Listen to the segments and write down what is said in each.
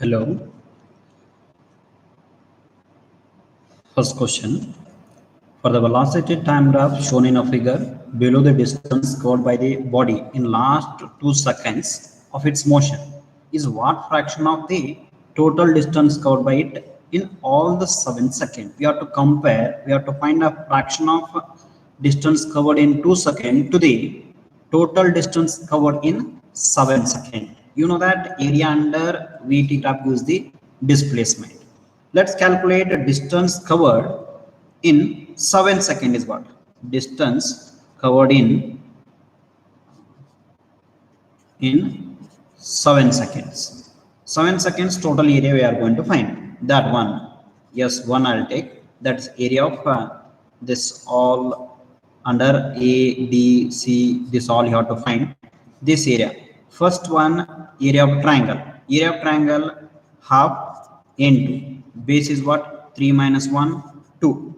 Hello. First question. For the velocity time graph shown in a figure, below the distance covered by the body in last 2 seconds of its motion is what fraction of the total distance covered by it in all the 7 seconds. We have to compare, we have to find a fraction of distance covered in 2 seconds to the total distance covered in 7 seconds. You know that area under VT graph gives the displacement. Let's calculate the distance covered in 7 seconds is what? Distance covered in 7 seconds. 7 seconds total area we are going to find. That one. Yes, one I'll take. That's area of this all under A, D, C. This all you have to find. This area. First one, area of triangle. Area of triangle half into. Base is what? 3 minus 1, 2.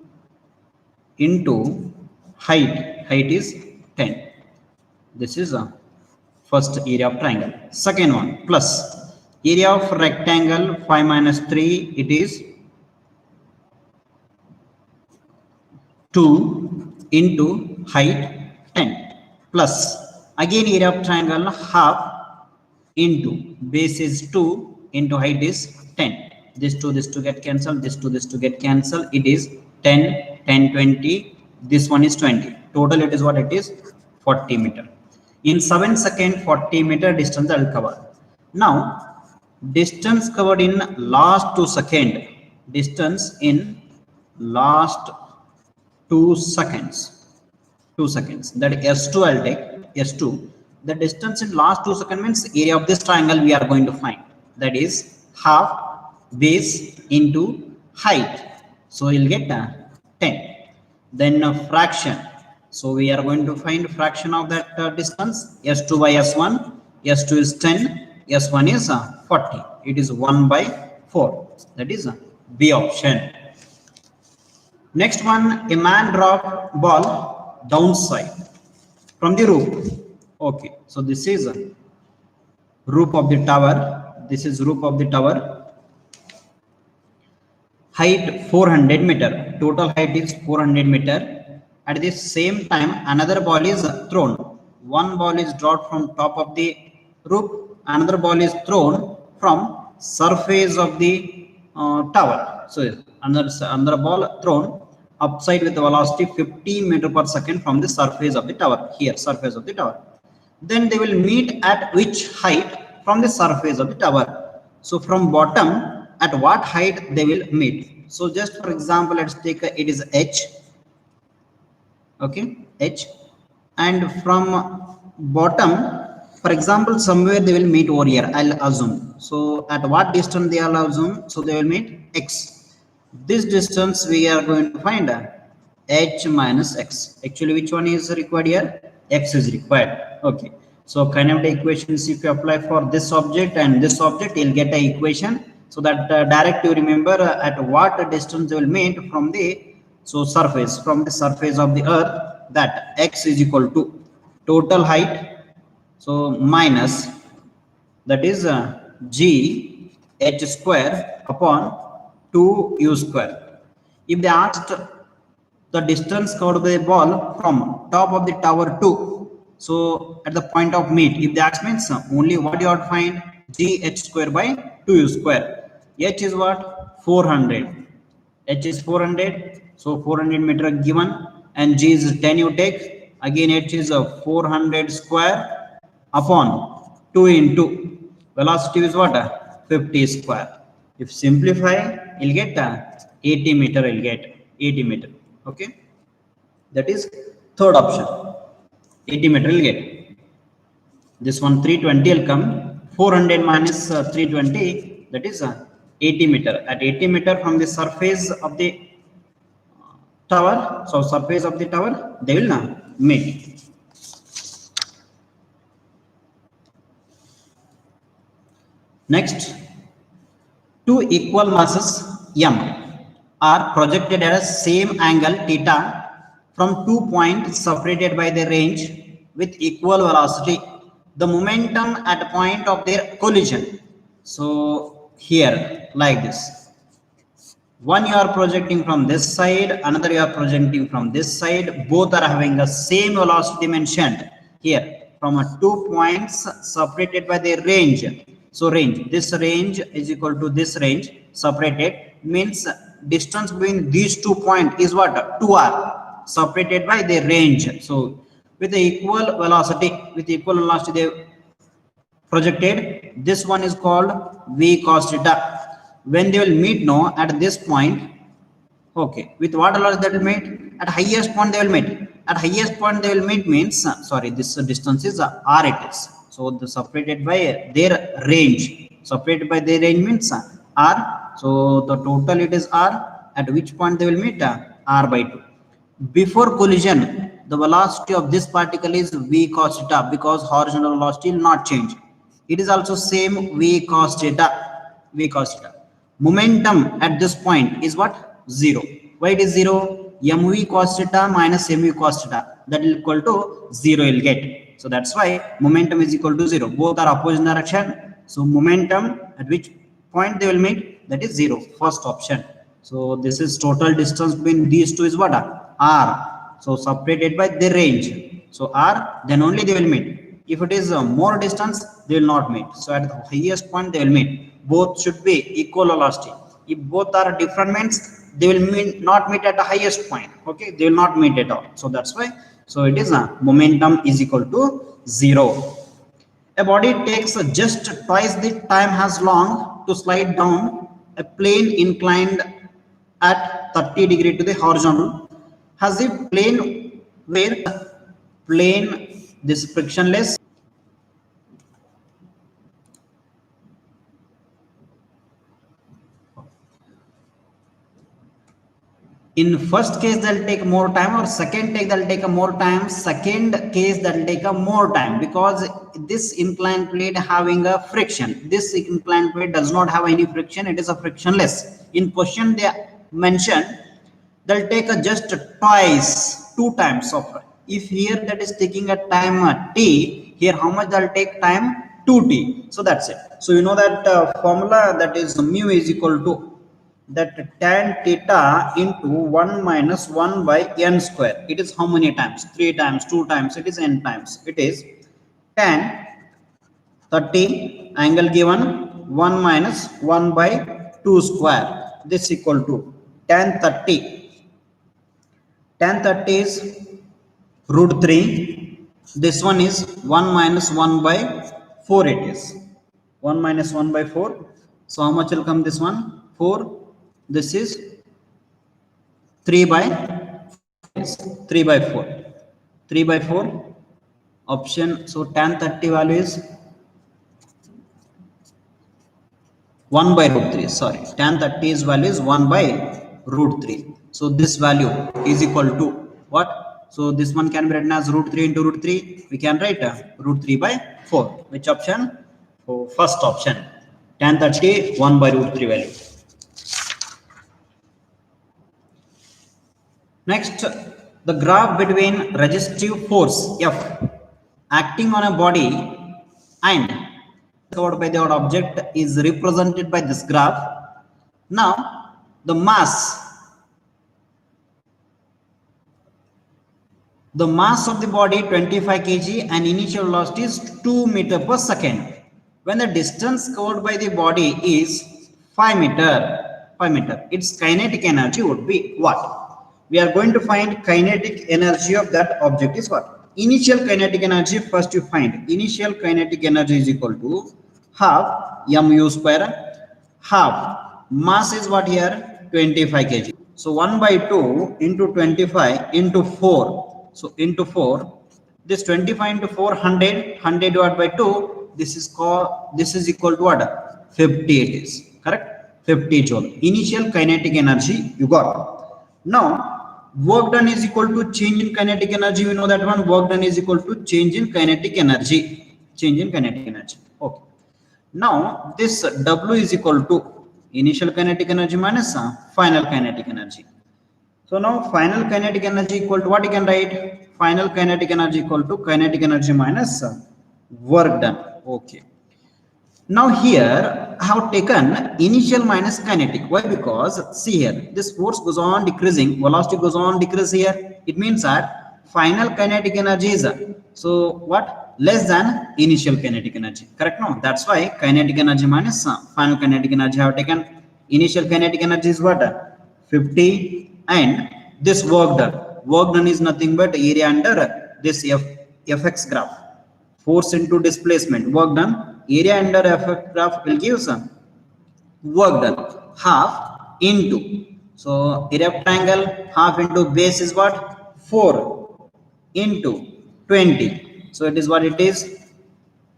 Into height. Height is 10. This is a first area of triangle. Second one plus area of rectangle 5 minus 3, it is 2 into height 10 plus again area of triangle half into base is 2 into height is 10. This to get cancelled, this to get cancelled. It is 10, 10, 20. This one is 20. Total it is what it is 40 meter. In 7 seconds, 40 meter distance I will cover. Now, distance covered in last 2 seconds. Distance in last 2 seconds. 2 seconds. That S2 I will take. S2. The distance in last 2 seconds means area of this triangle we are going to find. That is half base into height. So you'll get 10. Then a fraction. So we are going to find fraction of that distance. S2 by S1. S2 is 10. S1 is 40. It is 1 by 4. That is B option. Next one, a man dropped ball downside from the roof. Okay. So this is roof of the tower. This is roof of the tower. Height 400 meter. Total height is 400 meter. At the same time, another ball is thrown. One ball is dropped from top of the roof. Another ball is thrown from surface of the tower. So another ball thrown upside with velocity 50 meter per second from the surface of the tower. Here, surface of the tower. Then they will meet at which height from the surface of the tower. So from bottom, at what height they will meet. So just for example, let's take it is H. Okay, H, and from bottom, for example, somewhere they will meet over here. I'll assume. So at what distance they will assume? So they will meet X. This distance we are going to find H minus X. Actually, which one is required here? X is required. Okay. So kinetic equations, if you apply for this object and this object, you'll get an equation. So that direct you remember at what distance they will meet from the surface, from the surface of the earth, that X is equal to total height, so minus that is G H square upon 2U square. If they asked the distance covered by the ball from top of the tower to, so at the point of meet, if they ask means only what you have to find, G H square by 2U square. H is what? 400. H is 400. So 400 meter given, and G is 10 you take. Again H is a 400 square upon 2 into velocity is what? 50 square. If simplify, you'll get 80 meter. You'll get 80 meter. Okay. That is third option. 80 meter you'll get. This one 320 will come. 400 minus 320, that is 80 meter. At 80 meter from the surface of the tower, so surface of the tower, they will not meet. Next, two equal masses M are projected at a same angle theta from 2 points separated by the range with equal velocity. The momentum at point of their collision. So here like this. One you are projecting from this side, another you are projecting from this side. Both are having the same velocity mentioned here from a 2 points separated by the range. So range, this range is equal to this range separated, means distance between these 2 points is what? 2r separated by the range. So with the equal velocity, they projected. This one is called v cos theta. When they will meet now at this point, okay, with what velocity they will meet? At highest point they will meet. At highest point they will meet means, sorry, this distance is r it is. So the separated by their range. Separated by their range means r. So the total it is r. At which point they will meet? R by 2. Before collision, the velocity of this particle is v cos theta because horizontal velocity will not change. It is also same v cos theta. V cos theta. Momentum at this point is what? 0. Why it is 0? mv cos theta minus mv cos theta. That is equal to 0 you'll get. So that's why momentum is equal to 0. Both are opposite direction. So momentum at which point they will meet? That is 0. First option. So this is total distance between these two is what? R. So separated by the range. So R, then only they will meet. If it is more distance, they will not meet. So at the highest point they will meet. Both should be equal velocity. If both are different means they will not meet at the highest point. Okay, they will not meet at all. So that's why. So it is momentum is equal to 0. A body takes just twice the time as long to slide down a plane inclined at 30 degree to the horizontal. Has the plane where plane this frictionless? In first case they'll take more time, or second take they'll take a more time. Second case that'll take a more time because this inclined plate having a friction. This inclined plate does not have any friction. It is a frictionless. In question they mentioned they'll take a just twice, 2 times of. If here that is taking a time t, here how much they'll take time? 2t. So that's it. So you know that formula, that is mu is equal to that tan theta into 1 minus 1 by n square. It is how many times? 3 times, 2 times, it is n times. It is tan 30 angle given 1 minus 1 by 2 square. This equal to tan 30. Tan 30 is root 3. This one is 1 minus 1 by 4 it is. 1 minus 1 by 4. So how much will come this one? 4. This is 3 by 3 by 4. 3 by 4 option. So tan 30 value is 1 by root 3. Sorry, tan 30 is value is 1 by root 3. So this value is equal to what? So this one can be written as root 3 into root 3. We can write root 3 by 4. Which option? Oh, first option. Tan 30 1 by root 3 value. Next, the graph between resistive force F acting on a body and covered by the object is represented by this graph. Now, the mass of the body 25 kg and initial velocity is 2 meter per second. When the distance covered by the body is 5 meter, its kinetic energy would be what? We are going to find kinetic energy of that object is what? Initial kinetic energy. First you find initial kinetic energy is equal to half mu square. Half mass is what here? 25 kg. So 1 by 2 into 25 into 4. So into 4. This 25 into 4, 100. 100 divided by 2. This is equal to what? 50 it is. Correct? 50 joule. Initial kinetic energy you got. Now work done is equal to change in kinetic energy. We know that one. Work done is equal to change in kinetic energy. Change in kinetic energy. Okay. Now this W is equal to initial kinetic energy minus final kinetic energy. So now final kinetic energy equal to what you can write? Final kinetic energy equal to kinetic energy minus work done. Okay. Now here I have taken initial minus kinetic. Why? Because see here, this force goes on decreasing, velocity goes on decrease here. It means that final kinetic energy is so what, less than initial kinetic energy. Correct? No, that's why kinetic energy minus final kinetic energy I have taken. Initial kinetic energy is what, 50, and this work done. Work done is nothing but area under this fx graph. Force into displacement, work done, area under fx graph will give some work done, half into, so area of triangle half into base is what, 4 into 20, so it is what it is.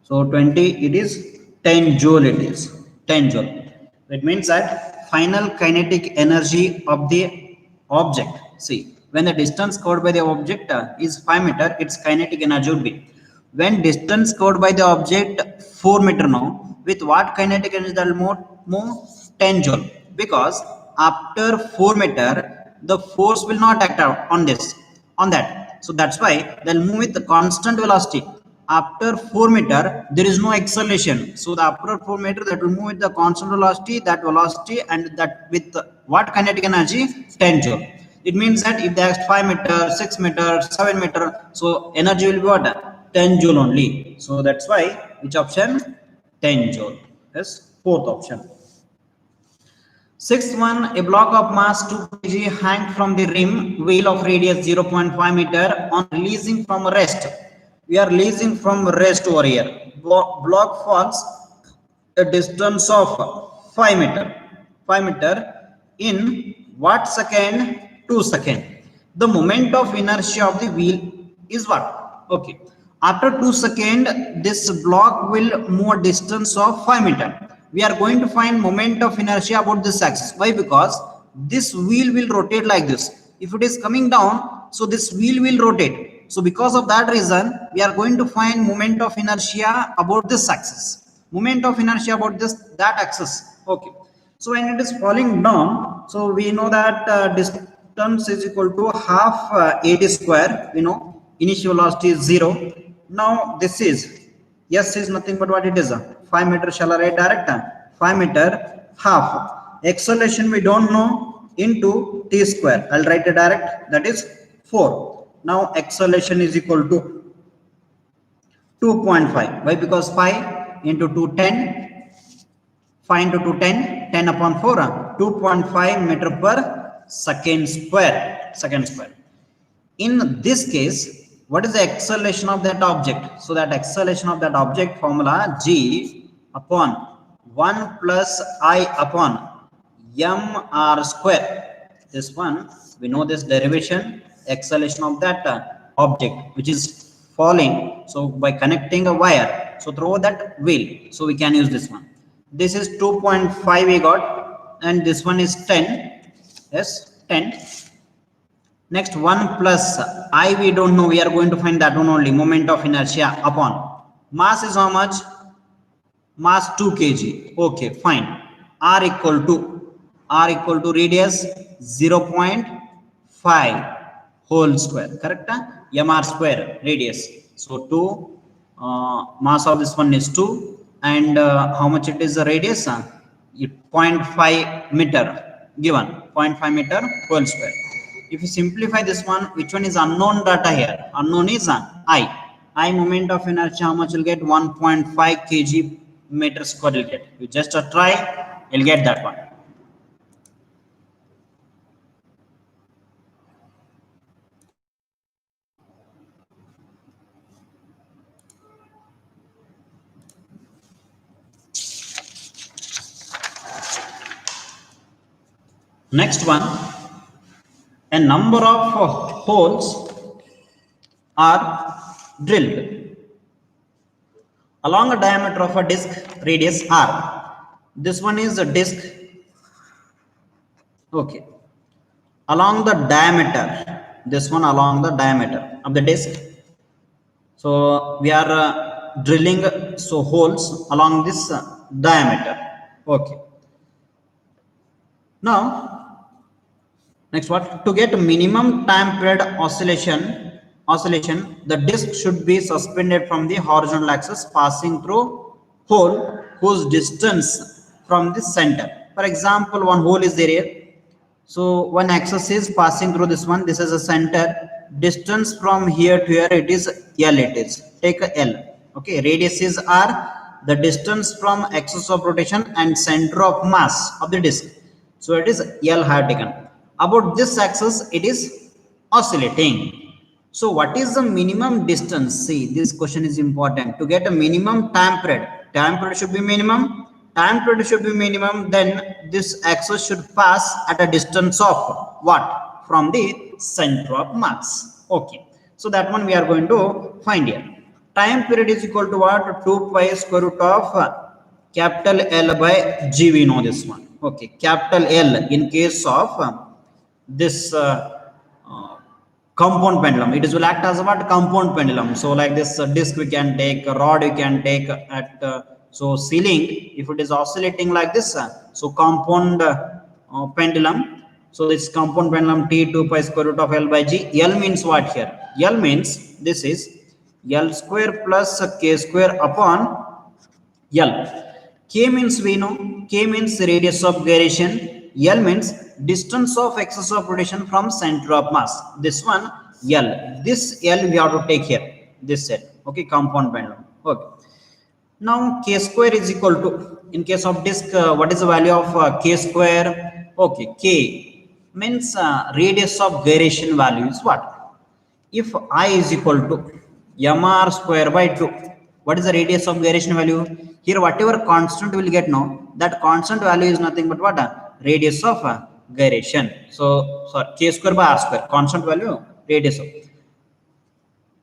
So 20, it is 10 joule, it is 10 joule. It means that final kinetic energy of the object, see, when the distance covered by the object is 5 meter, its kinetic energy would be, when distance covered by the object 4 meter now, with what kinetic energy that will move 10 joule, because after 4 meter the force will not act out on this, on that, so that's why they'll move with the constant velocity. After 4 meter there is no acceleration, so the after 4 meter that will move with the constant velocity, that velocity, and that with what kinetic energy, 10 joule. It means that if they ask 5 meter, 6 meter, 7 meter, so energy will be what, 10 joule only. So that's why which option, 10 joule is fourth option. Sixth one, a block of mass 2 kg hang from the rim wheel of radius 0.5 meter on releasing from rest. We are releasing from rest over here. Block falls a distance of 5 meter. 5 meter in what second? 2 second. The moment of inertia of the wheel is what? Okay. After 2 seconds, this block will move a distance of 5 meter. We are going to find moment of inertia about this axis. Why? Because this wheel will rotate like this. If it is coming down, so this wheel will rotate. So because of that reason, we are going to find moment of inertia about this axis. Moment of inertia about that axis. Okay. So when it is falling down, so we know that distance is equal to half AD square. We know initial velocity is 0. Now this is, yes, is nothing but what it is, 5 meter. Shall I write direct? 5 meter half acceleration we don't know into t square. I'll write it direct, that is 4. Now acceleration is equal to 2.5. Why? Because 5 into 2 10, 5 into 2 10, 10 upon 4, 2.5 meter per second square. In this case, what is the acceleration of that object? So that acceleration of that object, formula g upon 1 plus I upon mr square. This one we know, this derivation, acceleration of that object which is falling, so by connecting a wire, so through that wheel, so we can use this one. This is 2.5 we got, and this one is 10. Yes, 10. Next, 1 plus I we don't know, we are going to find that one only, moment of inertia upon mass is how much? Mass 2 kg. Okay, fine. R equal to radius 0.5 whole square. Correct? Mr square radius. So 2 mass of this one is 2, and how much it is the radius? 0.5 meter given, 0.5 meter whole square. If you simplify this one, which one is unknown data here? Unknown is I moment of inertia, how much will get? 1.5 kg meter square will get. You just try, you'll get that one. Next one, a number of holes are drilled along a diameter of a disc radius r. This one is a disc. Okay, along the diameter, this one along the diameter of the disc. So we are drilling so holes along this diameter. Okay. Now next, what? To get minimum time period oscillation, the disc should be suspended from the horizontal axis, passing through hole whose distance from the center. For example, one hole is there here. So one axis is passing through this one. This is a center. Distance from here to here, it is L. It is take a L. Okay, radius is R. The distance from axis of rotation and center of mass of the disk. So it is L have taken. About this axis, it is oscillating. So what is the minimum distance? See, this question is important. To get a minimum time period should be minimum. Time period should be minimum. Then this axis should pass at a distance of what? From the center of mass. Okay. So that one we are going to find here. Time period is equal to what? 2 pi square root of capital L by G. We know this one. Okay. Capital L in case of this compound pendulum, it is will act as what? Compound pendulum. So like this disc we can take, a rod we can take at so ceiling, if it is oscillating like this, so compound pendulum. So this compound pendulum T 2 pi square root of L by G. L means what here? L means this is L square plus K square upon L. K means we know, K means radius of gyration, L means distance of axis of rotation from center of mass. This one L. This L we have to take here. This L. Okay, compound pendulum. Okay. Now K square is equal to, in case of disk, what is the value of K square? Okay, K means radius of gyration value is what? If I is equal to mr square by 2, what is the radius of gyration value? Here whatever constant will get now, that constant value is nothing but what? Radius of gyration. So sorry, K square by r square, constant value, radius of.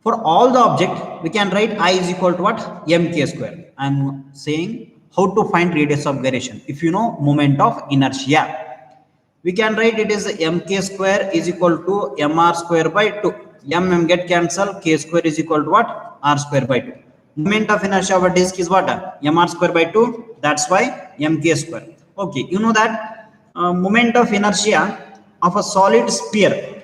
For all the object, we can write I is equal to what? Mk square. I am saying how to find radius of gyration. If you know moment of inertia, we can write it is Mk square is equal to mr square by 2. M get cancel, K square is equal to what? R square by 2. Moment of inertia of a disk is what? Mr square by 2. That's why Mk square. Okay, you know that moment of inertia of a solid sphere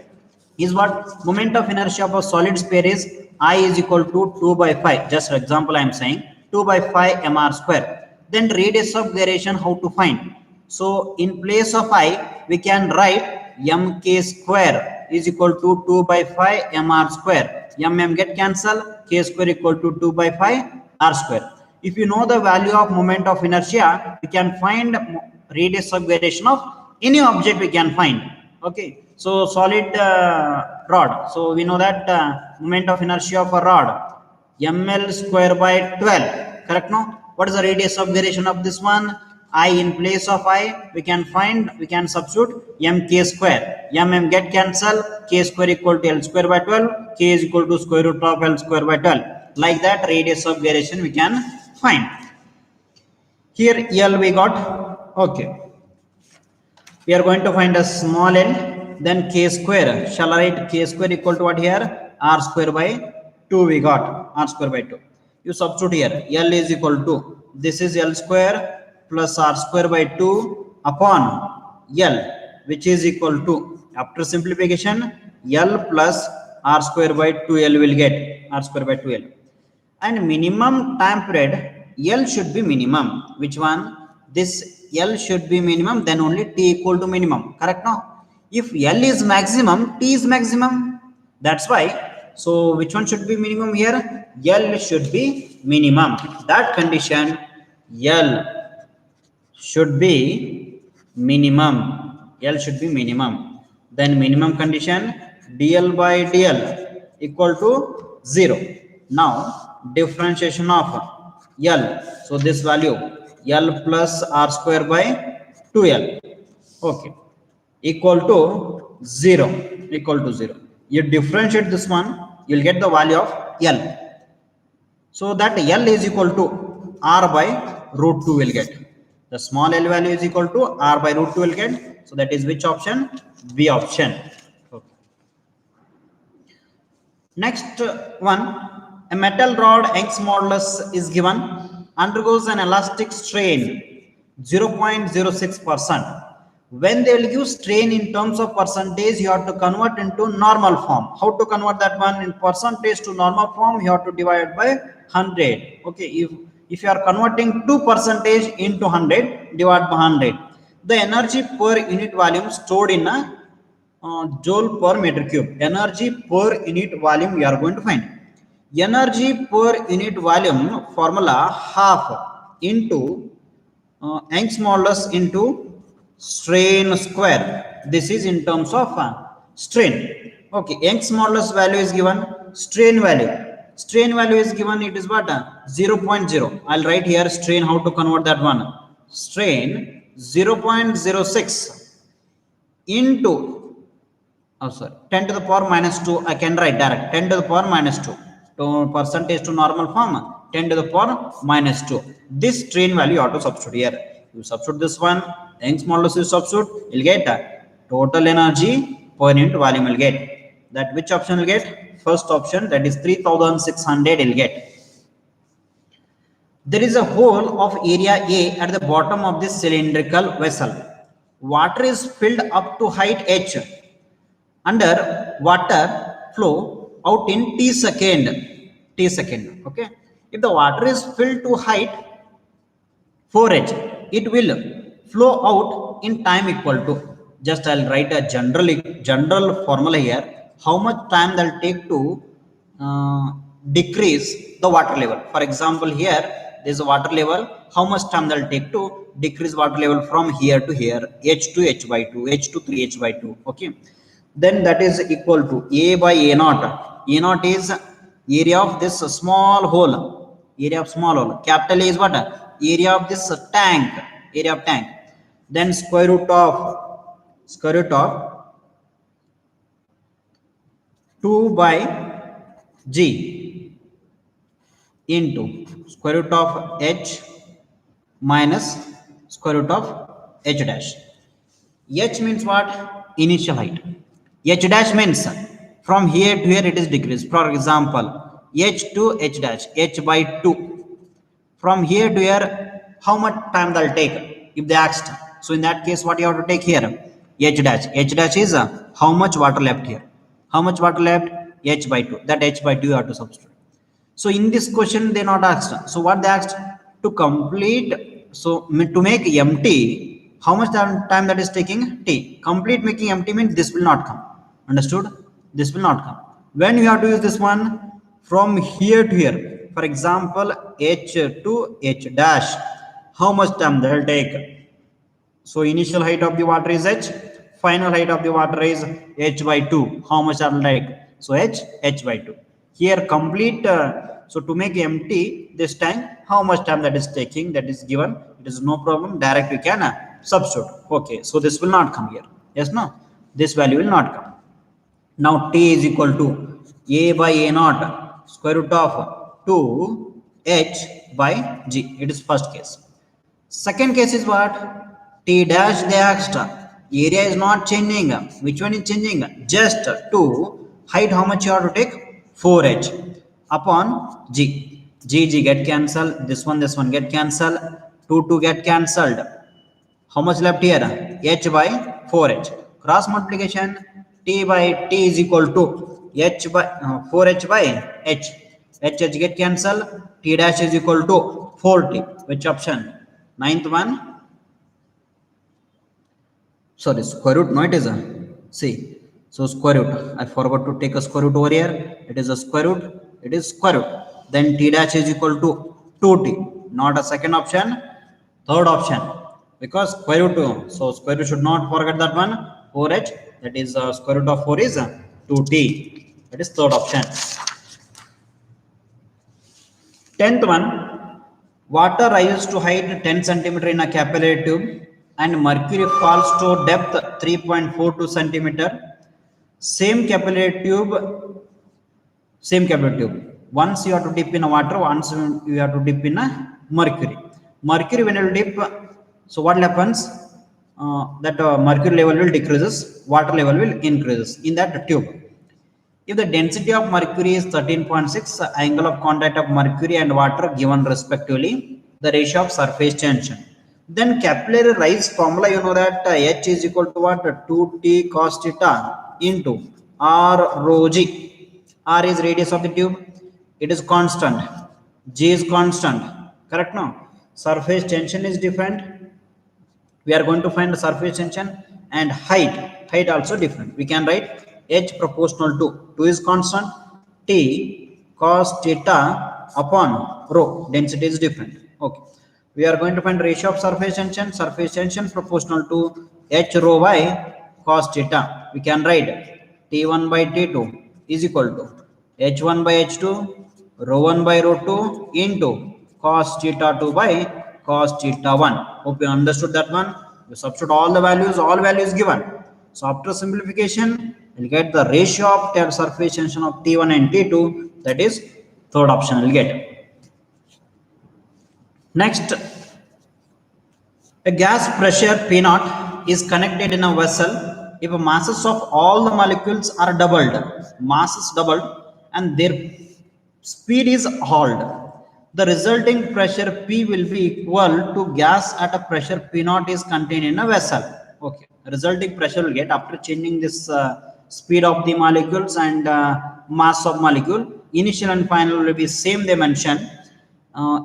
is what? Moment of inertia of a solid sphere is I is equal to 2 by 5. Just for example, I am saying 2 by 5 mr square. Then radius of gyration, how to find? So in place of I, we can write Mk square is equal to 2 by 5 mr square. Get cancel, K square equal to 2 by 5 r square. If you know the value of moment of inertia, we can find radius of gyration of any object we can find. Okay. So solid rod. So we know that moment of inertia of a rod, ml square by 12. Correct? No. What is the radius of gyration of this one? I in place of I, we can substitute mk square. Get cancel. K square equal to L square by 12. K is equal to square root of L square by 12. Like that, radius of gyration we can find. Here L we got. Okay. We are going to find a small L. Then K square, shall I write K square equal to what here? R square by 2 we got, R square by 2. You substitute here, L is equal to, this is L square plus R square by 2 upon L, which is equal to, after simplification, L plus R square by 2L will get, R square by 2L. And minimum time period, L should be minimum. Which one? This L should be minimum, then only T equal to minimum. Correct now? If L is maximum, T is maximum. That's why. So which one should be minimum here? L should be minimum. That condition, L should be minimum. L should be minimum. Then minimum condition, dl by dl equal to 0. Now differentiation of L. So this value L plus R square by 2L. Okay. Equal to 0. You differentiate this one, you'll get the value of L. So that L is equal to R by root 2 will get. The small L value is equal to R by root 2 will get. So that is which option? B option. Okay. Next one, a metal rod Young's modulus is given, undergoes an elastic strain 0.06%. When they will give strain in terms of percentage, you have to convert into normal form. How to convert that one? In percentage to normal form, you have to divide by 100. Okay, if If you are converting 2% into 100 divided by 100, the energy per unit volume stored in a joule per meter cube. Energy per unit volume we are going to find. Energy per unit volume formula half into Young's modulus into strain square. This is in terms of strain. Okay, Young's modulus value is given, strain value. Strain value is given, it is what? 0.0. I'll write here strain, how to convert that one. Strain 0.06 into, oh sorry, 10 to the power minus 2. I can write direct 10 to the power minus 2. To percentage to normal form, 10 to the power minus 2. This strain value you have to substitute here. You substitute this one, Young's modulus you substitute, you'll get total energy per unit volume will get. That which option will get? First option, that is 3600 will get. There is a hole of area A at the bottom of this cylindrical vessel. Water is filled up to height h. Under water flow out in t second. Okay. If the water is filled to height 4h, it will flow out in time equal to. Just I'll write a general formula here. How much time they'll take to decrease the water level. For example, here there is a water level. How much time they'll take to decrease water level from here to here? H to h by 2, h to 3h by 2. Okay. Then that is equal to A by A naught. A naught is area of this small hole. Area of small hole. Capital A is what? Area of this tank. Area of tank. Then square root of 2 by G into square root of H minus square root of H dash. H means what? Initial height. H dash means from here to here it is decreased. For example, H to H dash, H by 2. From here to here, how much time they'll take if they asked? So in that case, what you have to take here? H dash. H dash is how much water left here. How much water left? H by 2. That H by 2 you have to substitute. So in this question, they not asked. So what they asked? To complete, so to make empty, how much time that is taking? T. Complete making empty means this will not come. Understood? This will not come. When you have to use this one? From here to here. For example, H to H dash. How much time that will take? So initial height of the water is H. Final height of the water is H by 2. How much that will take? So H by 2. Here complete, so to make empty this time, how much time that is taking, that is given. It is no problem. Direct we can substitute. Okay, so this will not come here. Yes, no? This value will not come. Now T is equal to A by A naught square root of 2 H by G. It is first case. Second case is what? T dash they asked. Area is not changing. Which one is changing? Just to height, how much you have to take? 4H upon G. G get cancelled. This one get cancelled. 2 get cancelled. How much left here? H by 4H. Cross multiplication. T by T is equal to H by 4H by H. H get cancelled. T dash is equal to 4T. Which option? Ninth one. Sorry, square root. No, it is a C. So square root. I forgot to take a square root over here. It is a square root. It is square root. Then T dash is equal to 2T. Not a second option. Third option. Because square root 2. So square root should not forget that one. 4H. That is square root of 4 is 2T. That is third option. 10th one. Water rises to height 10 centimeter in a capillary tube and mercury falls to depth 3.42 centimeter. Same capillary tube. Once you have to dip in a water, once you have to dip in a mercury. Mercury when you dip, so what happens? That mercury level will decreases, water level will increases in that tube. If the density of mercury is 13.6, angle of contact of mercury and water given respectively, the ratio of surface tension. Then capillary rise formula, you know that H is equal to what? 2T cos theta into R rho G. R is radius of the tube. It is constant. G is constant. Correct now? Surface tension is different. We are going to find the surface tension, and height also different. We can write h proportional to 2 is constant, t cos theta upon rho, density is different. Okay, we are going to find ratio of surface tension proportional to h rho by cos theta. We can write t1 by t2 is equal to h1 by h2 rho 1 by rho 2 into cos theta 2 by cos theta 1. Hope you understood that one. You substitute all values given. So after simplification, you'll get the ratio of surface tension of T1 and T2. That is third option you'll get. Next, a gas pressure P0 is connected in a vessel if masses of all the molecules are doubled, and their speed is held. The resulting pressure P will be equal to gas at a pressure P0 is contained in a vessel. Okay, resulting pressure will get after changing this speed of the molecules and mass of molecule. Initial and final will be same they mentioned.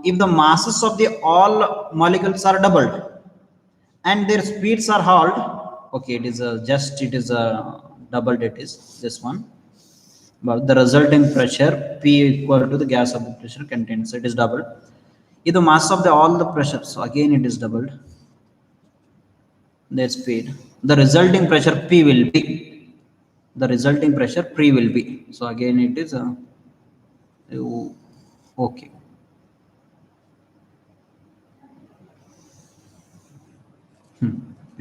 If the masses of the all molecules are doubled and their speeds are held, okay, it is doubled, it is this one, but the resulting pressure P equal to the gas of the pressure contained, so it is doubled. If the mass of all the pressure, so again it is doubled, their speed, the resulting pressure P will be, so again it is okay.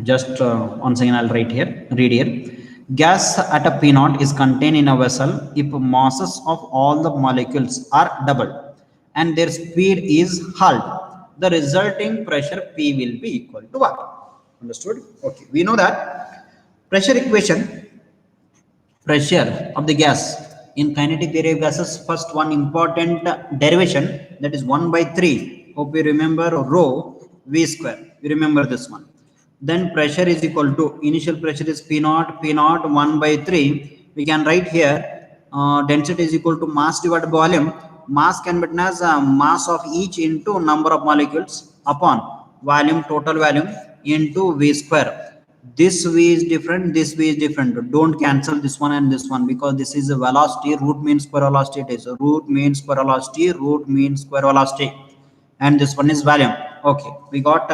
Just once again I'll read here. Gas at a P0 is contained in a vessel if masses of all the molecules are doubled and their speed is held. The resulting pressure P will be equal to what? Understood? Okay. We know that pressure equation, pressure of the gas in kinetic theory of gases, first one important derivation, that is 1 by 3. Hope you remember rho V square. You remember this one. Then pressure is equal to, initial pressure is P0 1 by 3. We can write here density is equal to mass divided by volume. Mass can be written as mass of each into number of molecules upon volume, total volume, into V square. This V is different, this V is different. Don't cancel this one and this one, because this is a velocity. Root means square velocity. It is root means square velocity, and this one is volume. Okay, we got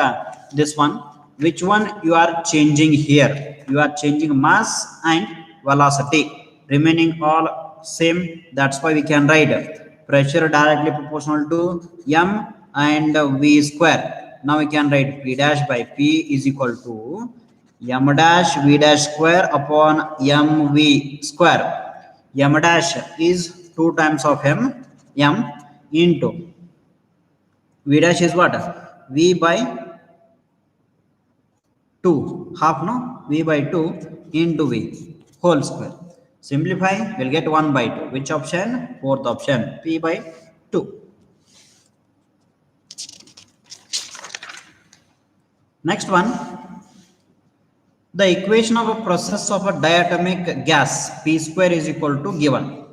this one. Which one you are changing here? You are changing mass and velocity, remaining all same. That's why we can write pressure directly proportional to m and v square. Now we can write P dash by P is equal to m dash v dash square upon mv square. M dash is 2 times of m into v dash is what? V by 2 half, no, V by 2 into V whole square. Simplify, we'll get 1 by 2. Which option? Fourth option, P by 2. Next one, the equation of a process of a diatomic gas P square is equal to given,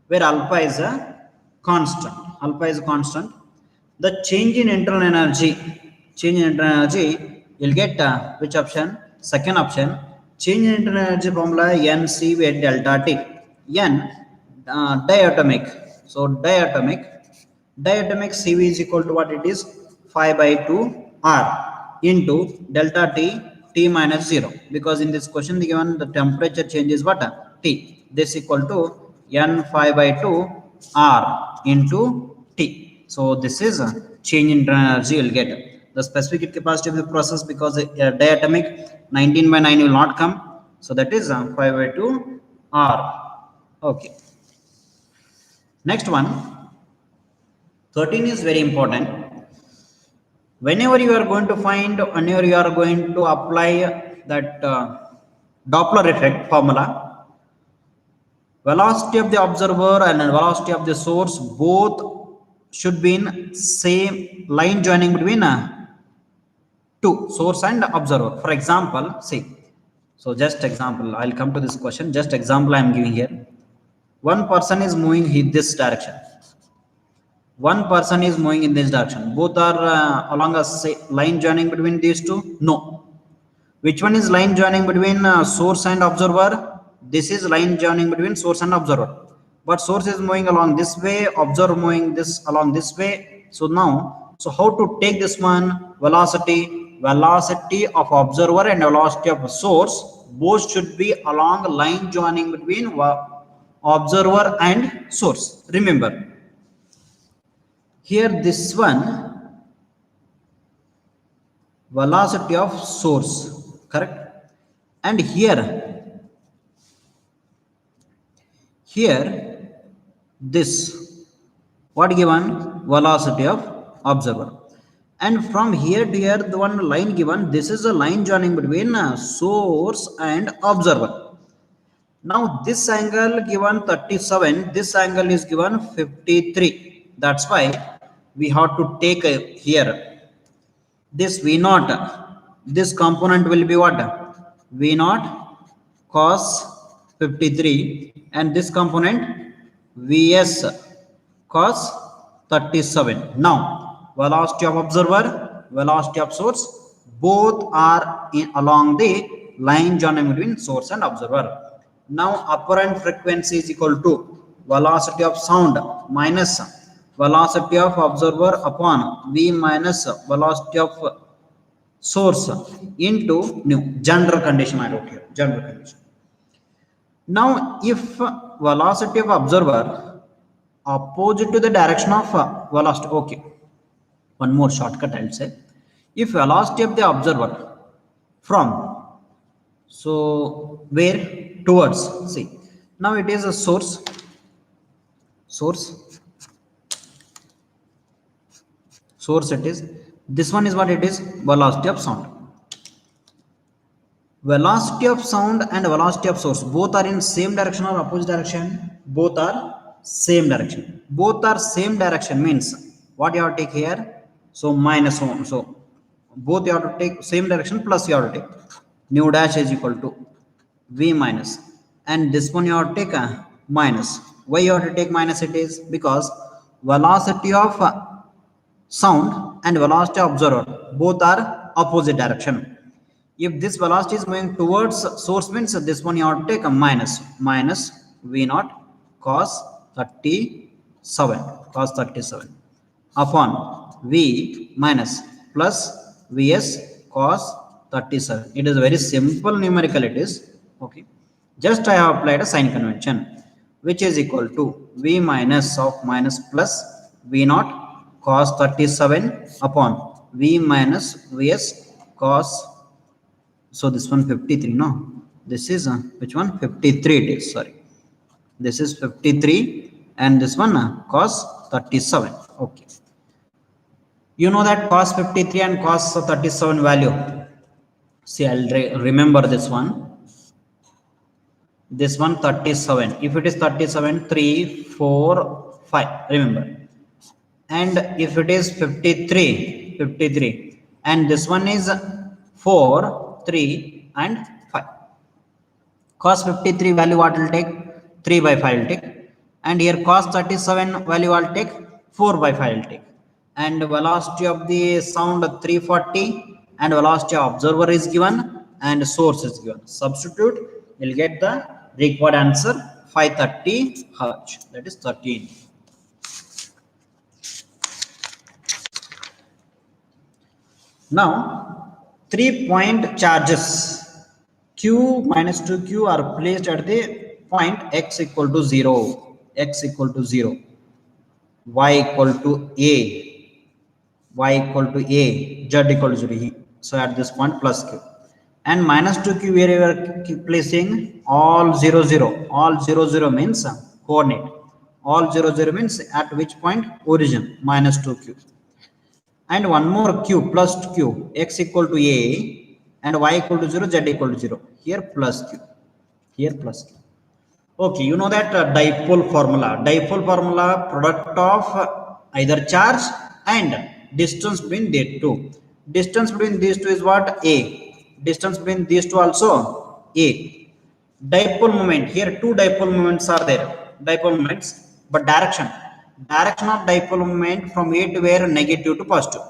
where alpha is a constant. The change in internal energy, you'll get which option? Second option. Change in internal energy formula NC with delta T. N diatomic. So diatomic CV is equal to what it is? 5 by 2 R into delta T minus 0. Because in this question given the temperature change is what? T. This equal to N 5 by 2 R into T. So this is a change in internal energy you'll get. The specific capacity of the process, because diatomic 19 by 9 will not come, so that is 5 by 2 R. Okay. Next one, 13 is very important. Whenever you are going to apply that Doppler effect formula, velocity of the observer and velocity of the source both should be in same line joining between two, source and observer. For example, see, so just example, I'll come to this question. Just example I am giving here. One person is moving in this direction. one person is moving in this direction, both are along a line joining between these two? No. Which one is line joining between source and observer? This is line joining between source and observer, but source is moving along this way, observer moving this along this way. So now, so how to take this one? Velocity of observer and velocity of source both should be along line joining between observer and source. Remember, here this one, velocity of source, correct? And here this, what given? Velocity of observer. And from here to here, the one line given, this is a line joining between source and observer. Now this angle given 37, this angle is given 53. That's why we have to take here this V0, this component will be what? V0 cos 53, and this component Vs cos 37. Now velocity of observer, velocity of source, both are along the line joining between source and observer. Now apparent frequency is equal to velocity of sound minus velocity of observer upon V minus velocity of source into new. General condition I wrote here, general condition. Now if velocity of observer opposite to the direction of velocity, okay, one more shortcut I'll say. If velocity of the observer from, so where? Towards, see, now it is a source it is, this one is what it is? Velocity of sound. Velocity of sound and velocity of source both are in same direction or opposite direction? Both are same direction. Both are same direction means what you have to take here? So minus 1. So both you have to take same direction, plus you have to take nu dash is equal to V minus, and this one you have to take a minus. Why you have to take minus? It is because velocity of sound and velocity of observer both are opposite direction. If this velocity is moving towards source means this one you have to take a minus V0 cos 37 upon V minus plus Vs cos 37. It is very simple numerical, it is. Okay, just I have applied a sign convention, which is equal to V minus of minus plus V0 cos 37 upon V minus Vs cos, so this one 53, no, this is which one? 53 it is, sorry, this is 53, and this one cos 37. Okay, you know that cos 53 and cos 37 value. See, I'll remember this one. This one 37. If it is 37, 3, 4, 5. Remember. And if it is 53, and this one is 4, 3, and 5. Cos 53 value what will take? 3 by 5 will take. And here cos 37 value I'll take 4 by 5 will take. And velocity of the sound 340, and velocity of observer is given, and source is given. Substitute, you'll get the required answer 530 Hz, that is 13. Now 3-point charges Q minus 2Q are placed at the point x equal to 0, y equal to a, z equal to 0. So at this point plus Q, and minus 2Q where you are placing all 0, 0. All 0, 0 means coordinate. All 0, 0 means at which point? Origin, minus 2Q. And one more Q, plus Q, x equal to a, and y equal to 0, z equal to 0. Here plus Q, here plus Q. Okay, you know that dipole formula. Dipole formula, product of either charge and distance between the two. Distance between these two is what? A. Distance between these two also A. Dipole moment, here two dipole moments are there. Dipole moments, but direction. direction of dipole moment from A to where negative to positive.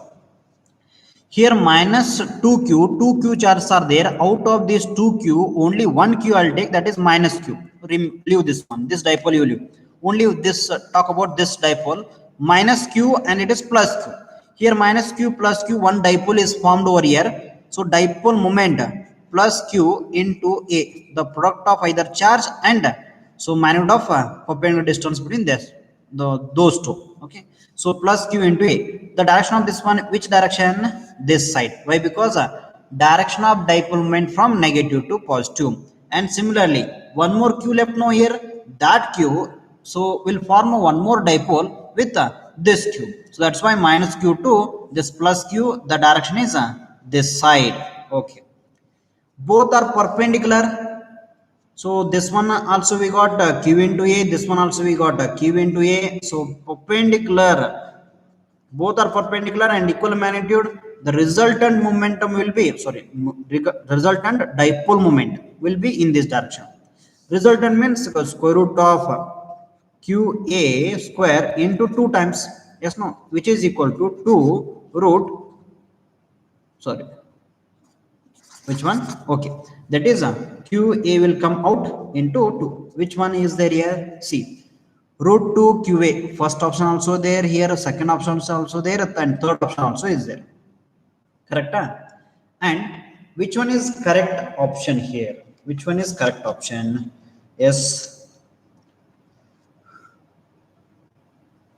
Here minus 2q, 2q charges are there. Out of this 2q, only 1q I'll take, that is minus q. Leave this one, this dipole you leave. Only this, talk about this dipole, minus q and it is plus q. Here minus q plus q, one dipole is formed over here. So dipole moment plus q into A, the product of either charge and so magnitude of perpendicular distance between this, those two. Okay. So plus q into A. The direction of this one, which direction? This side. Why? Because direction of dipole moment from negative to positive. And similarly, one more q left now here. That q so will form one more dipole with this q. So that's why minus q to this plus q. The direction is this side. Okay. Both are perpendicular. So this one also we got q into A. This one also we got q into A. So perpendicular. Both are perpendicular and equal magnitude. The resultant momentum will be, resultant dipole moment will be in this direction. Resultant means square root of qa square into 2 times, yes, no, which is equal to 2 root, which one? Okay, that is qa will come out into 2. Which one is there here? See, root 2 qa, first option also there here, second option also there, and third option also is there. Correct? And which one is correct option here? Which one is correct option? Yes.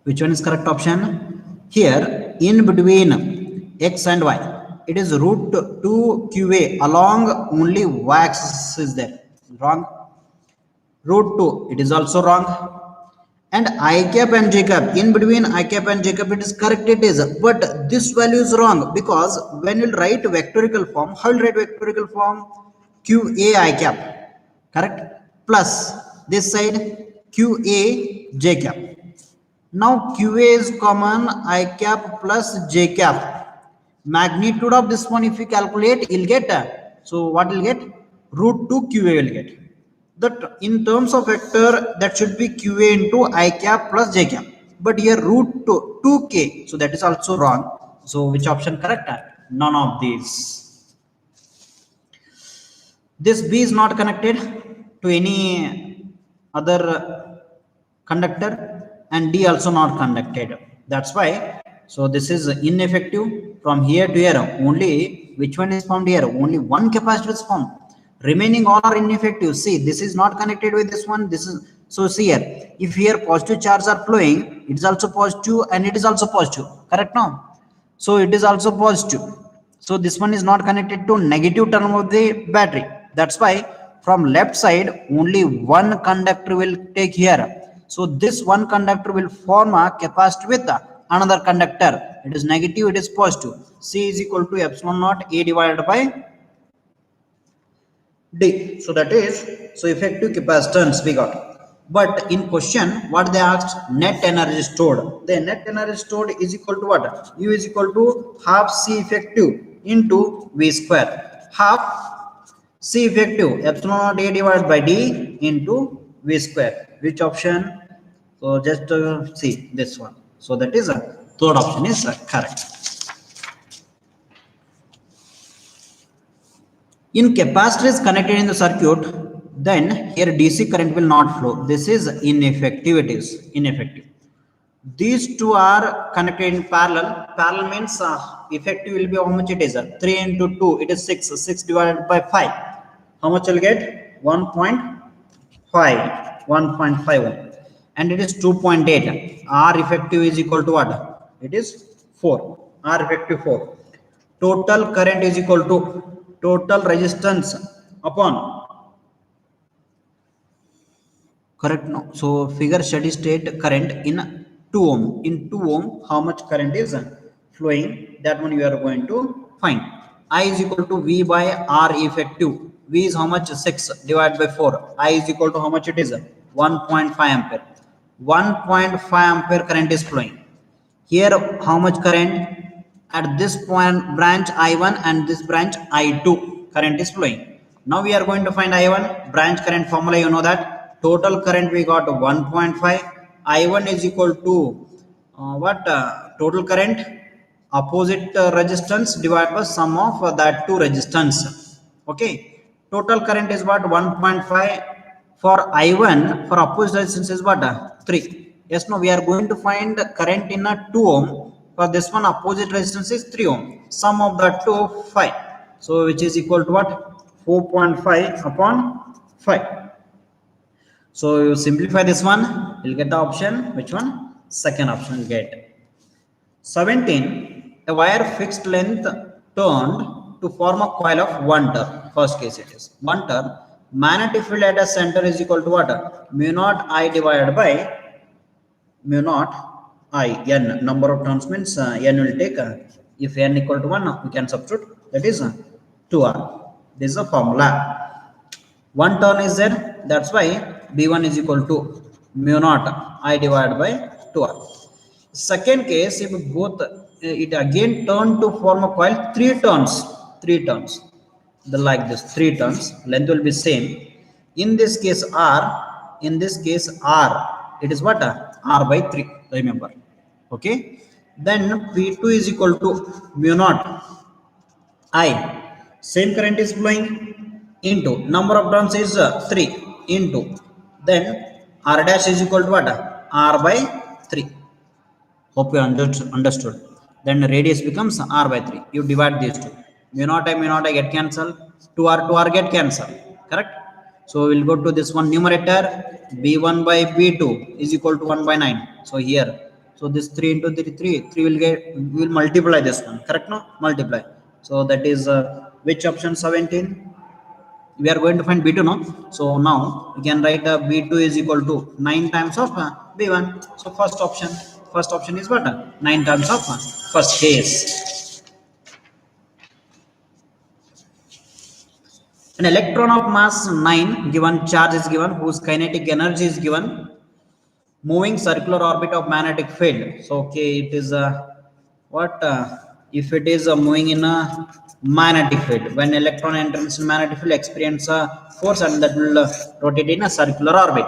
Which one is correct option? Here in between x and y, it is root 2 qa along only y axis is there. Wrong. Root 2, it is also wrong. And I cap and j cap, in between I cap and j cap, it is correct, it is, but this value is wrong, because when you write vectorical form, how will write vectorical form? qa I cap, correct, plus this side qa j cap. Now qa is common, I cap plus j cap. Magnitude of this one, if you calculate, you'll get, so what will get? Root 2 qa will get. That in terms of vector, that should be qa into I cap plus j cap. But here root 2k, so that is also wrong. So which option correct? None of these. This B is not connected to any other conductor, and D also not connected. That's why, so this is ineffective. From here to here, only which one is formed here? Only one capacitor is formed. Remaining all are ineffective. See, this is not connected with this one. This is, so see here, if here positive charges are flowing, it is also positive and it is also positive. Correct now? So it is also positive. So this one is not connected to negative term of the battery. That's why from left side only one conductor will take here. So this one conductor will form a capacitor with another conductor. It is negative, it is positive. C is equal to epsilon naught A divided by D. So that is, so effective capacitance we got. But in question, what they asked, net energy stored. The net energy stored is equal to what? U is equal to half C effective into V square. Half C effective epsilon naught A divided by D into V square. Which option? So just see this one. So that is a third option is correct. In capacitor is connected in the circuit, then here DC current will not flow. This is ineffective. It is ineffective. These two are connected in parallel. Parallel means effective will be how much it is? 3 into 2, it is 6. 6 divided by 5. How much will get? 1.5. 1.51. And it is 2.8. R effective is equal to what? It is 4. R effective 4. Total current is equal to total resistance upon, correct no? So figure steady state current in 2 ohm. In 2 ohm, how much current is flowing? That one you are going to find. I is equal to V by R effective. V is how much? 6 divided by 4. I is equal to how much it is? 1.5 ampere. 1.5 ampere current is flowing. Here how much current? At this point branch I1 and this branch I2 current is flowing. Now we are going to find I1 branch current formula. You know that total current we got 1.5 I1 is equal to what total current opposite resistance divided by sum of that two resistance. Okay, total current is what 1.5 for I1, for opposite resistance is what 3. Yes, no, we are going to find current in a 2 ohm. For this one opposite resistance is 3 ohm. Sum of that two 5. So which is equal to what 4.5 upon 5. So you simplify this one, you'll get the option. Which one? Second option you get. 17. A wire fixed length turned to form a coil of one turn. First case it is one turn. Magnetic field at a center is equal to what? Mu naught I divided by mu naught I n. Number of turns means n will take. If n equal to 1, we can substitute. That is 2r. This is a formula. One turn is there, that's why b1 is equal to mu naught I divided by 2r. Second case, if both it again turned to form a coil, three turns, the like this, three turns, length will be same. In this case r, in this case r, it is what r by 3, remember. Okay, then p2 is equal to mu naught I, same current is flowing, into number of turns is 3, into then r dash is equal to what r by 3. Hope you understood. Then radius becomes r by 3. You divide these two. Mu naught I get cancelled. 2r get cancelled. Correct? So we'll go to this one numerator. b1 by b2 is equal to 1 by 9. So here. So this 3 into 3, 3 will get, we will multiply this one. Correct? No? Multiply. So that is which option? 17. We are going to find b2, no? So now we can write b2 is equal to 9 times of b1. So first option is what 9 times of first case. An electron of mass 9 given charge is given, whose kinetic energy is given, moving circular orbit of magnetic field. So okay, it is what if it is moving in a magnetic field, when electron enters in magnetic field experience a force and that will rotate in a circular orbit.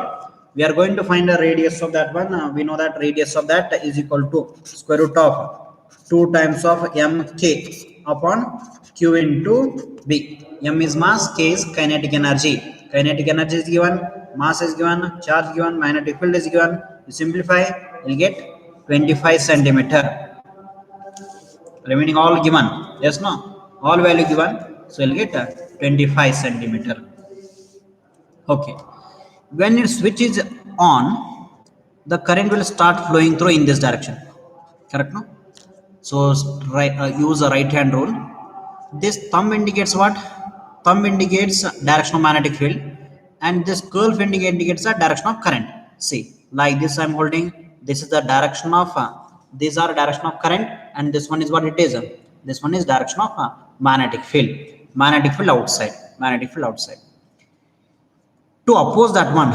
We are going to find a radius of that one. We know that radius of that is equal to square root of 2 times of mk upon q into b. M is mass, k is kinetic energy. Kinetic energy is given, mass is given, charge given, magnetic field is given. You simplify, you'll get 25 centimeter. Remaining all given. Yes, no? All value given. So you'll get 25 centimeter. Okay. When your switch is on, the current will start flowing through in this direction. Correct, no? So use a right hand rule. This thumb indicates what? Thumb indicates direction of magnetic field, and this curve indicates the direction of current. See, like this I'm holding. This is the direction of these are direction of current, and this one is what it is. This one is direction of magnetic field. Magnetic field outside. Magnetic field outside. To oppose that one,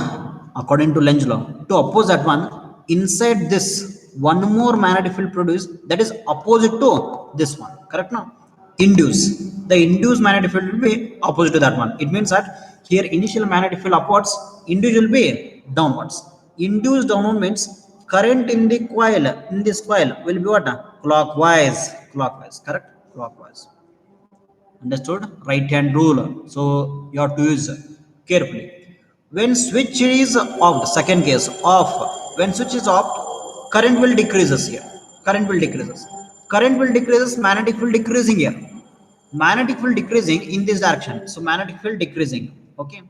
according to Lenz law, to oppose that one, inside this one more magnetic field produced that is opposite to this one. Correct, no? Induce. The induced magnetic field will be opposite to that one. It means that here initial magnetic field upwards, induced will be downwards. Induced downward means current in the coil, in this coil will be what? Clockwise. Clockwise. Correct? Clockwise. Understood? Right hand rule. So you have to use carefully. When switch is off, second case off. When switch is off, current will decreases here. Current will decreases. Current will decreases. Magnetic field decreasing here. Magnetic field decreasing in this direction. So magnetic field decreasing. Okay.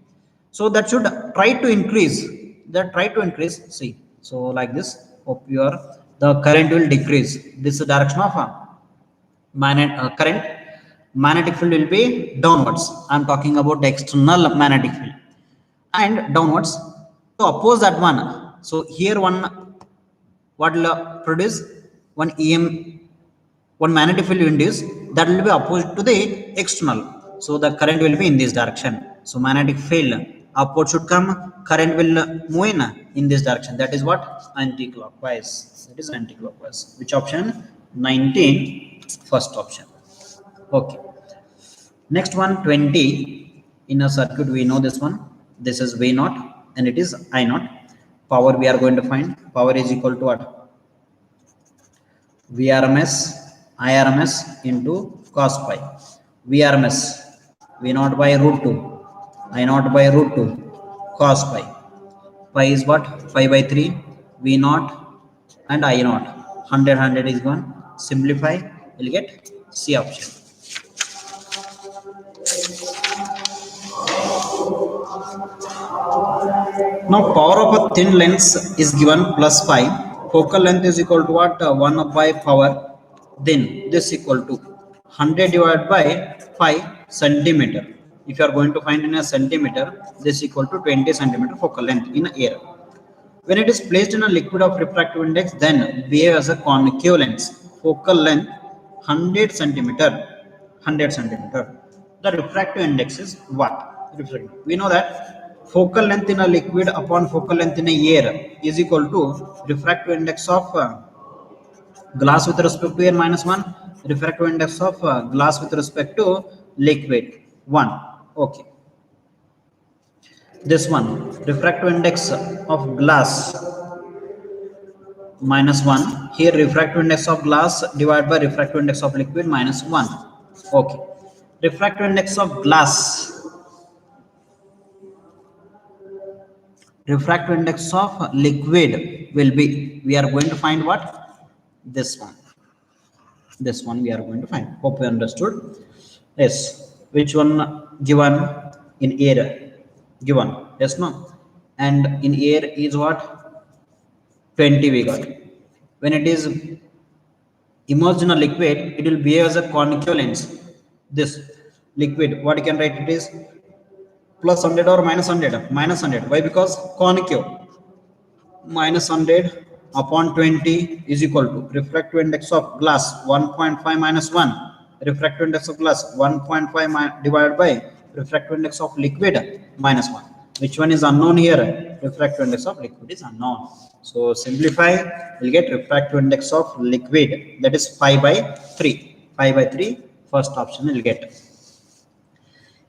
So that should try to increase. That try to increase. See. So like this. Hope you are. The current will decrease. This is the direction of current. Magnetic field will be downwards. I am talking about the external magnetic field. And downwards to oppose that one. So here one what will produce one one magnetic field induced that will be opposite to the external. So the current will be in this direction. So magnetic field upward should come, current will move in this direction. That is what? Anti-clockwise. That is anti-clockwise. Which option? 19, first option. Okay. Next one, 20. In a circuit we know this one. This is V0 and it is I0. Power we are going to find. Power is equal to what? Vrms Irms into cos pi. Vrms V naught by root 2, I naught by root 2, cos pi. Pi is what? Pi by 3, V naught and I naught. 100 is gone. Simplify, we'll get C option. Now power of a thin lens is given plus pi. Focal length is equal to what? 1 by power. Then this equal to 100 divided by 5 centimeter. If you are going to find in a centimeter, this equal to 20 centimeter focal length in air. When it is placed in a liquid of refractive index, then behave as a concave lens. Focal length 100 centimeter. 100 centimeter. The refractive index is what? We know that focal length in a liquid upon focal length in a air is equal to refractive index of glass with respect to air minus 1, refractive index of glass with respect to liquid 1. Okay. This one, refractive index of glass minus 1. Here refractive index of glass divided by refractive index of liquid minus 1. Okay. Refractive index of glass. Refractive index of liquid will be, we are going to find what? This one. This one we are going to find. Hope you understood. Yes. Which one given in air? Given. Yes, no? And in air is what? 20 we got. When it is immersed in a liquid, it will behave as a concave lens. This liquid, what you can write it is plus 100 or minus 100? Minus 100. Why? Because concave. Minus 100 upon 20 is equal to refractive index of glass 1.5 minus 1. Refractive index of glass 1.5 divided by refractive index of liquid minus 1. Which one is unknown here? Refractive index of liquid is unknown. So simplify, we'll get refractive index of liquid, that is pi by 3. Pi by 3, first option we'll get.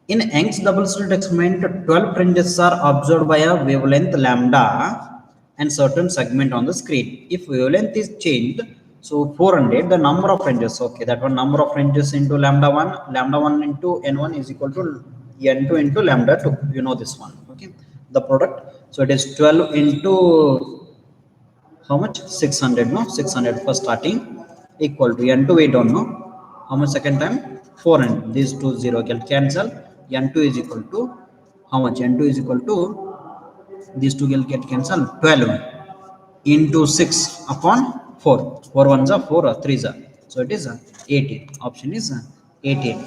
In Young's double slit experiment, 12 fringes are observed by a wavelength lambda and certain segment on the screen. If wavelength is changed, so 400, the number of fringes, okay, that one number of fringes into lambda 1 into n1 is equal to n2 into lambda 2. You know this one, okay, the product. So it is 12 into how much? 600, no? 600 for starting equal to n2, we don't know. How much second time? 400. These two 0 can cancel. N2 is equal to how much? N2 is equal to, these two will get cancelled. 12 into 6 upon 4. 4 ones are 4 or 3s are. So it is 18. Option is 18.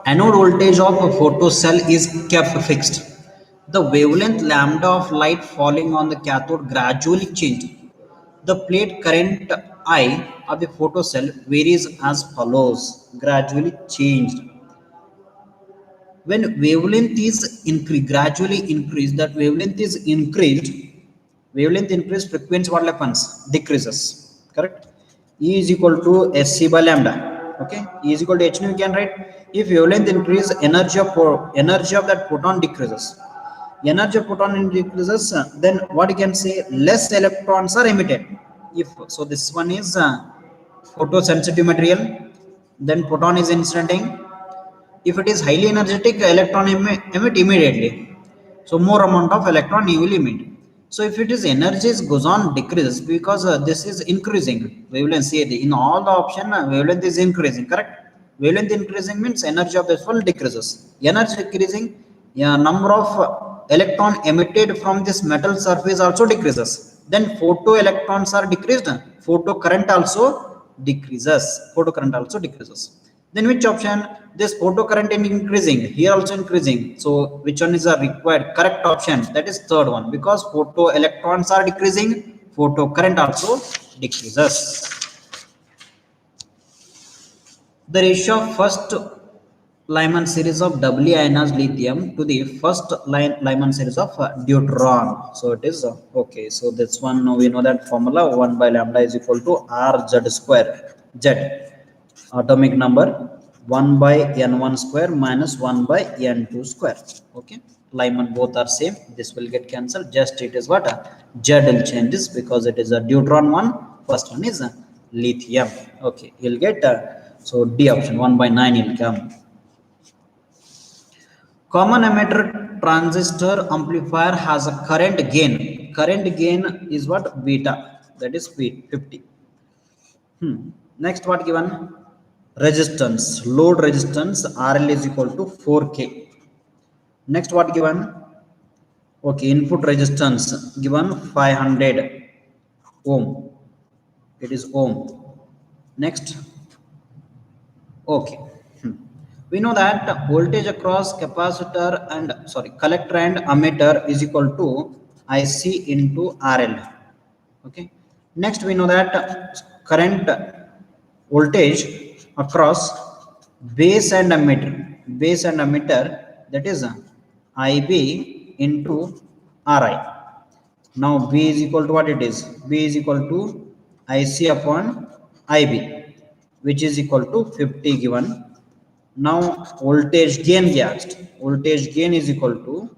Anode voltage of a photocell is kept fixed. The wavelength lambda of light falling on the cathode gradually changed. The plate current I of the photocell varies as follows. Gradually changed. When wavelength is gradually increased, that wavelength is increased, frequency what happens? Decreases. Correct? E is equal to SC by lambda. Okay? E is equal to h nu, you can write. If wavelength increase, energy of that photon decreases. Energy of photon decreases, then what you can say? Less electrons are emitted. If so, this one is photosensitive material. Then photon is incident. If it is highly energetic, electron emit immediately. So more amount of electron you will emit. So if it is energy goes on decreases because this is increasing wavelength. See, in all the option wavelength is increasing. Correct? Wavelength increasing means energy of this one decreases. Energy decreasing, number of electron emitted from this metal surface also decreases. Then photo electrons are decreased. Photo current also decreases. Then which option? This photo current is increasing, here also increasing. So which one is the required correct option? That is third one, because photo electrons are decreasing, photo current also decreases. The ratio of first Lyman series of doubly ionized lithium to the first Lyman series of deuteron. So it is okay. So this one we know that formula 1 by lambda is equal to RZ square. Z atomic number 1 by n1 square minus 1 by n2 square. Okay. Lyman both are same. This will get cancelled. Just it is what a Z will changes because it is a deuteron one. First one is a lithium. Okay, you'll get so D option 1/9 will come. Common emitter transistor amplifier has a current gain. Current gain is what? Beta. That is 50. Next, what given? Resistance. Load resistance RL is equal to 4K. Next, what given? Okay, input resistance given 500 ohm. It is ohm. Next, okay. We know that voltage across capacitor and collector and ammeter is equal to IC into RL. Okay. Next, we know that current voltage across base and ammeter, that is IB into RI. Now B is equal to what it is? B is equal to IC upon IB, which is equal to 50 given. Now voltage gain asked. Voltage gain is equal to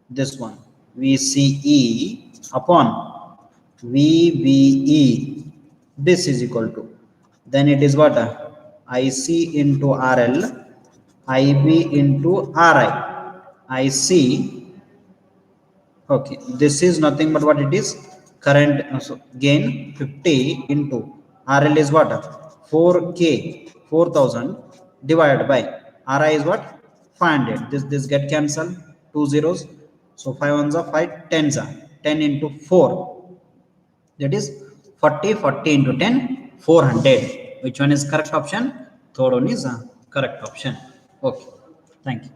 this one, VCE upon VBE. This is equal to, then it is what? IC into RL, IB into RI. IC, okay, this is nothing but what it is? Current gain 50 into RL is what? 4K, 4000 divided by RI is what? 500. This get cancelled. 2 zeros. So 5 ones are 5, 10s are 10 into 4. That is 40 into 10, 400. Which one is correct option? Third one is correct option. Okay. Thank you.